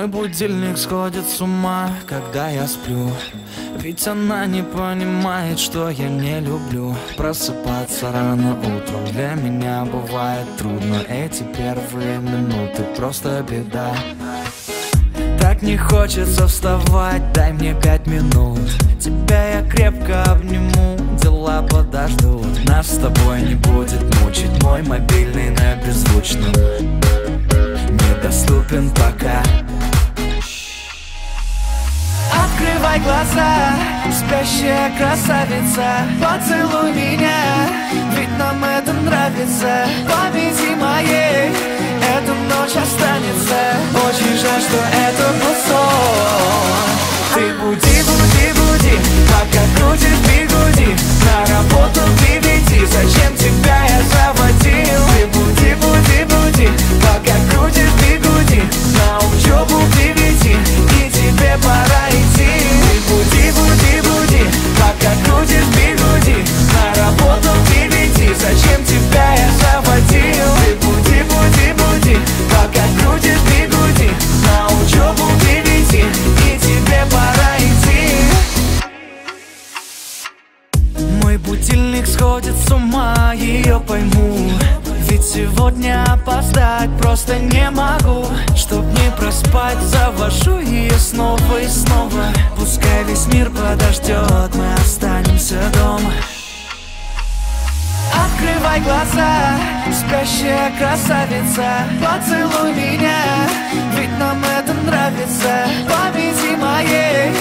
Мой будильник сходит с ума, когда я сплю. Ведь она не понимает, что я не люблю просыпаться рано утром. Для меня бывает трудно, эти первые минуты просто беда. Так не хочется вставать, дай мне 5 минут. Тебя я крепко обниму, дела подождут. Нас с тобой не будет мучить мой мобильный на беззвучном. Недоступен пока. Открывай глаза, спящая красавица, поцелуй меня, ведь нам это нравится. Победи моей, эта ночь останется. Очень жаль, что это был сон. Ты буди, буди, буди, пока крутит бигуди. На работу к 9, зачем тебя я заводил? Ты буди, буди, буди, пока крутит бигуди. На учебу к 9, и тебе пора идти. Ты буди, буди, буди, пока крутит бигуди. На работу к 9, зачем тебя я заводил? Ты буди, буди, буди, пока крутит бигуди. На учебу к 9, и тебе пора идти. Мой будильник сходит с ума, ее пойму. Ведь сегодня опоздать просто не могу. Чтоб не проспать, завожу ее снова и снова. Пускай весь мир подождет, мы останемся дома. Открывай глаза, спящая красавица, поцелуй меня, ведь нам это нравится. Победи моей,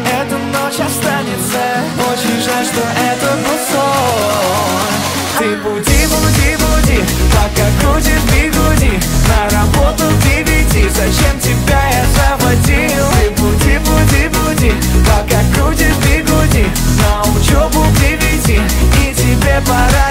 эта ночь останется. Очень жаль, что это был сон. Ты буди, буди, буди, пока крутит бигуди. На работу к 9, зачем тебя я заводил? Ты буди, буди, буди, пока крутит бигуди. На учебу к 9, и тебе пора